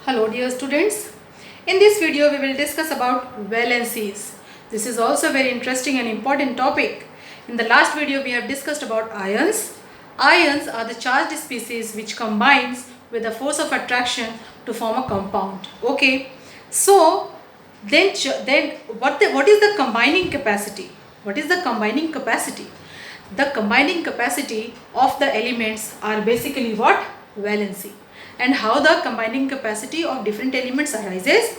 Hello dear students. In this video we will discuss about valencies. This is also a very interesting and important topic. In the last video we have discussed about ions. Ions are the charged species which combines with the force of attraction to form a compound. Okay. So then what is the combining capacity? What is the combining capacity? The combining capacity of the elements are basically what? Valency. And how the combining capacity of different elements arises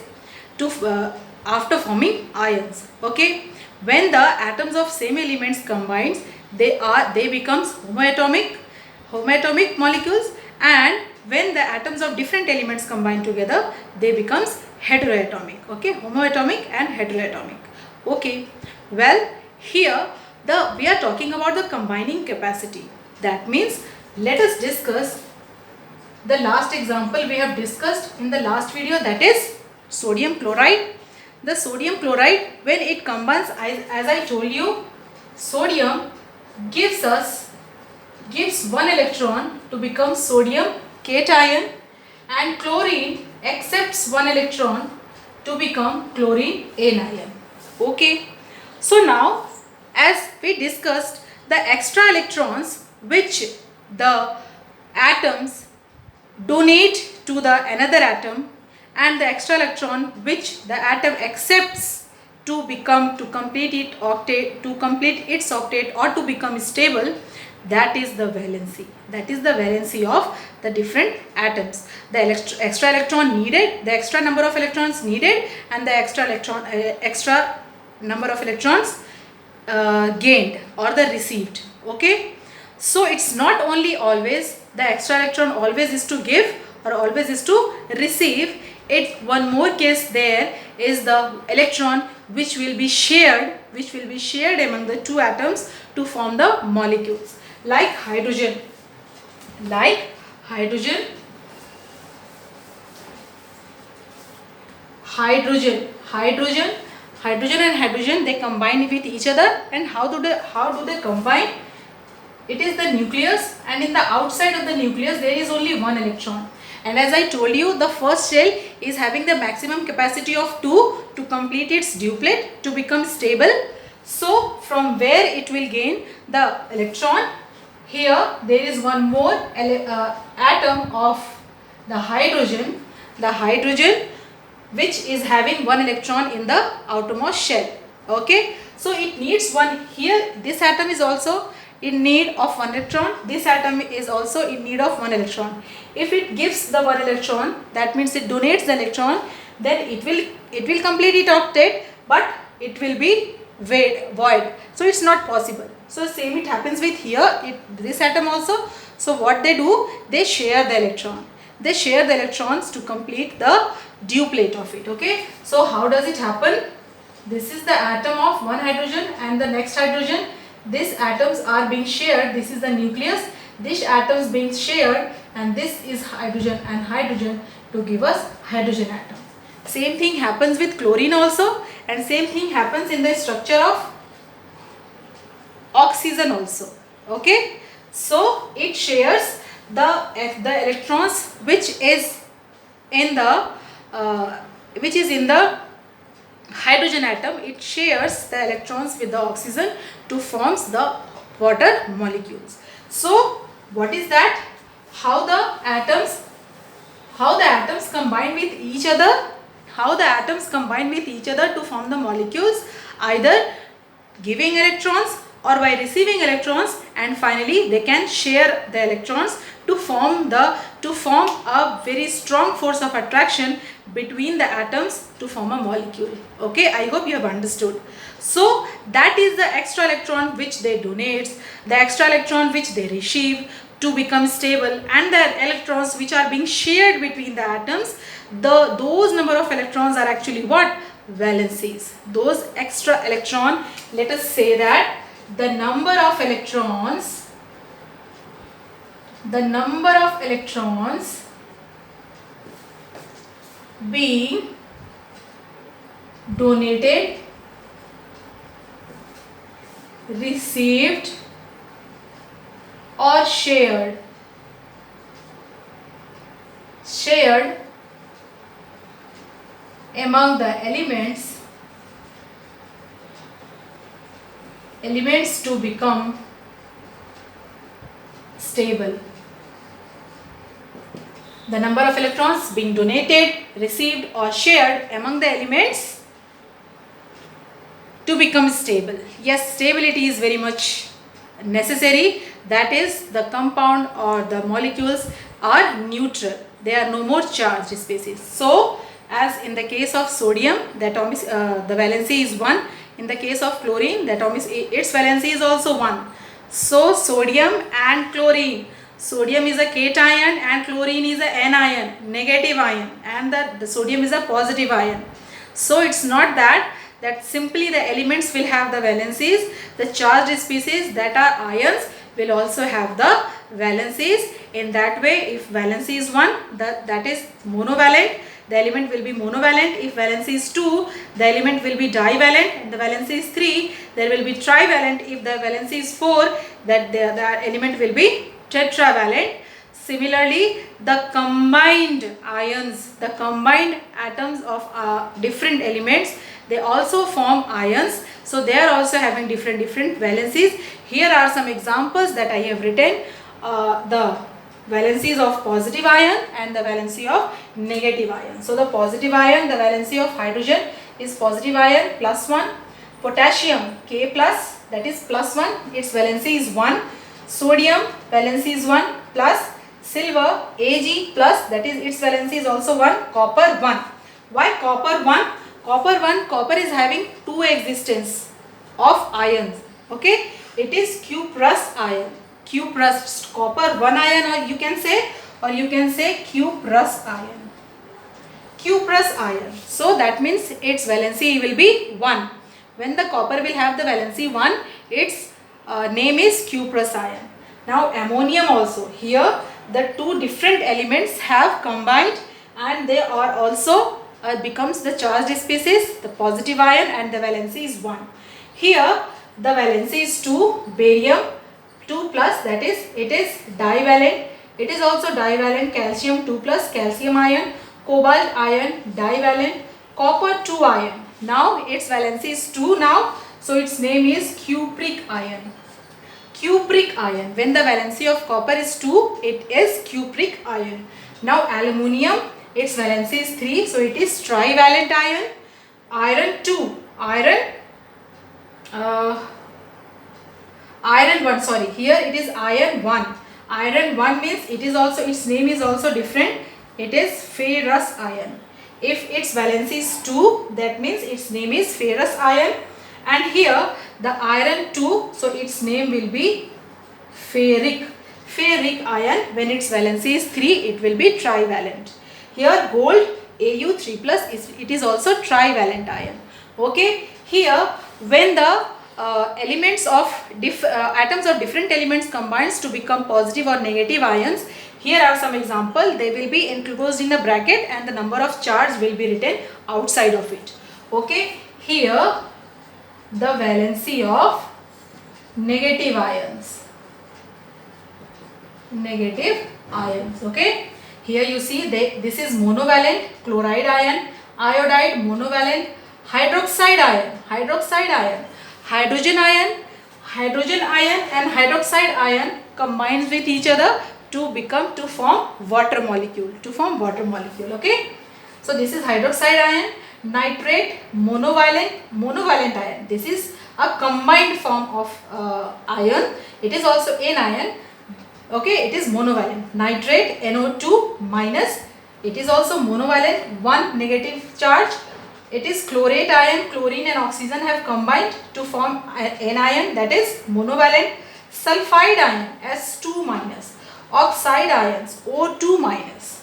to after forming ions. Okay, when the atoms of same elements combines, they becomes homoatomic molecules, and when the atoms of different elements combine together, they becomes heteroatomic. Okay, homoatomic and heteroatomic. Okay, well here we are talking about the combining capacity. That means let us discuss the last example we have discussed in the last video, that is sodium chloride. The sodium chloride, when it combines, as I told you, sodium gives one electron to become sodium cation, and chlorine accepts one electron to become chlorine anion. Okay, so now as we discussed, the extra electrons which the atoms donate to the another atom, and the extra electron which the atom accepts to complete its octet or to become stable, that is the valency of the different atoms. The extra electron needed, the extra number of electrons needed, and the extra number of electrons gained or the received. Okay, so it's not only always the extra electron always is to give or always is to receive. It one more case there is the electron which will be shared among the two atoms to form the molecules, like hydrogen and hydrogen, they combine with each other. And how do they combine? It is the nucleus, and in the outside of the nucleus there is only one electron, and as I told you, the first shell is having the maximum capacity of 2 to complete its duplet to become stable. So from where it will gain the electron, here there is one more atom of the hydrogen which is having one electron in the outermost shell. Okay, so it needs one. Here this atom is also in need of one electron, this atom is also in need of one electron. If it gives the one electron, that means it donates the electron, then it will complete its octet, but it will be void, so it's not possible. So same it happens with here, this atom also. So what they do, they share the electrons to complete the duplet of it. Okay, so how does it happen? This is the atom of one hydrogen and the next hydrogen. These atoms are being shared. This is the nucleus. These atoms being shared, and this is hydrogen and hydrogen to give us hydrogen atom. Same thing happens with chlorine also, and same thing happens in the structure of oxygen also. Okay, so it shares the electrons which is in the hydrogen atom. It shares the electrons with the oxygen to forms the water molecules. So what is that? How the atoms combine with each other? How the atoms combine with each other to form the molecules? Either giving electrons or by receiving electrons, and finally they can share the electrons to form a very strong force of attraction between the atoms to form a molecule. Okay, I hope you have understood. So that is the extra electron which they donate, the extra electron which they receive to become stable, and the electrons which are being shared between the atoms. Those number of electrons are actually what? Valencies. Those extra electron, let us say that the number of electrons being donated, received or shared among the elements to become stable. The number of electrons being donated, received or shared among the elements to become stable. Yes, stability is very much necessary. That is, the compound or the molecules are neutral. They are no more charged species. So, as in the case of sodium, the valency is 1. In the case of chlorine, its valency is also 1. So, sodium and chlorine. Sodium is a cation and chlorine is a anion, negative ion, and the sodium is a positive ion. So, it's not that simply the elements will have the valencies. The charged species that are ions will also have the valencies. In that way, if valency is 1, that is monovalent, the element will be monovalent. If valency is 2, the element will be divalent. And the valency is 3, there will be trivalent. If the valency is 4, that the element will be tetravalent. Similarly, the combined ions, the combined atoms of different elements, they also form ions. So they are also having different valencies. Here are some examples that I have written. The valencies of positive ion and the valency of negative ion. So the positive ion, the valency of hydrogen is positive ion +1. Potassium K+, that is +1, its valency is 1. Sodium valency is 1 plus. Silver Ag+, that is its valency is also 1. Copper 1. Why copper 1? Copper is having 2 existence of ions. Okay, it is cuprous ion. Cuprous, copper 1 ion, or you can say cuprous ion. Cuprous ion. So that means its valency will be 1. When the copper will have the valency 1, its name is cuprous ion. Now ammonium also. Here the 2 different elements have combined and they are also becomes the charged species, the positive ion, and the valency is 1. Here the valency is 2, barium 2 plus, that is it is divalent. It is also divalent. Calcium 2 plus, calcium ion. Cobalt ion, divalent. Copper 2 ion. Now its valency is 2 now, so its name is cupric ion. Cupric ion. When the valency of copper is 2, it is cupric ion. Now aluminium, its valency is 3, so it is trivalent ion. Iron 2. Iron 1, sorry, here it is iron 1. Iron 1 means its name is also different. It is ferrous ion. If its valency is 2, that means its name is ferrous ion. And here the iron 2, so its name will be ferric ion. When its valency is 3, it will be trivalent. Here gold Au3 plus, it is also trivalent ion. Okay, here when the atoms of different elements combines to become positive or negative ions, here are some examples. They will be enclosed in a bracket and the number of charge will be written outside of it. Okay, here the valency of negative ions. Okay, here you see this is monovalent, chloride ion, iodide monovalent, hydroxide ion, hydrogen ion and hydroxide ion combines with each other to form water molecule. Okay, so this is hydroxide ion. Nitrate monovalent ion. This is a combined form of ion. It is also anion. Okay, it is monovalent. Nitrate NO2 minus. It is also monovalent, 1 negative charge. It is chlorate ion. Chlorine and oxygen have combined to form anion, that is monovalent. Sulfide ion S2 minus. Oxide ions O2 minus.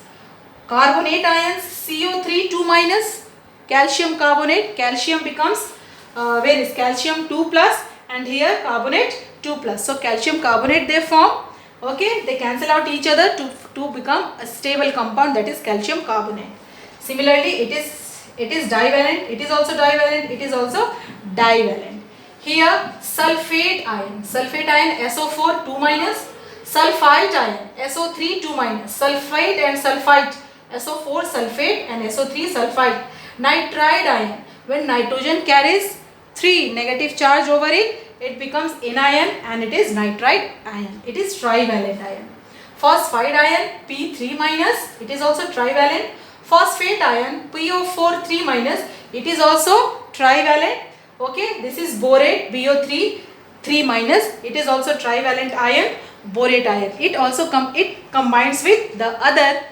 Carbonate ions CO3 2 minus. Calcium carbonate, calcium becomes where is calcium 2 plus and here carbonate 2 plus. So calcium carbonate they form. Okay, they cancel out each other to become a stable compound, that is calcium carbonate. Similarly, it is divalent. It is also divalent. It is also divalent. Here sulfate ion SO4 2 minus. Sulfite ion SO3 2 minus. Sulfate and sulfite SO4 sulfate and SO3 sulfite. Nitride ion, when nitrogen carries 3 negative charge over it, it becomes anion and it is nitride ion. It is trivalent ion. Phosphide ion P3 minus, it is also trivalent. Phosphate ion PO4 3 minus, it is also trivalent. Okay, this is borate BO3 3 minus, it is also trivalent ion, borate ion. It also combines with the other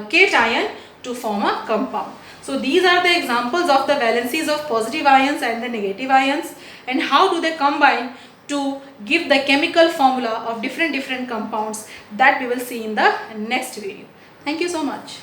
cation to form a compound. So these are the examples of the valencies of positive ions and the negative ions, and how do they combine to give the chemical formula of different compounds, that we will see in the next video. Thank you so much.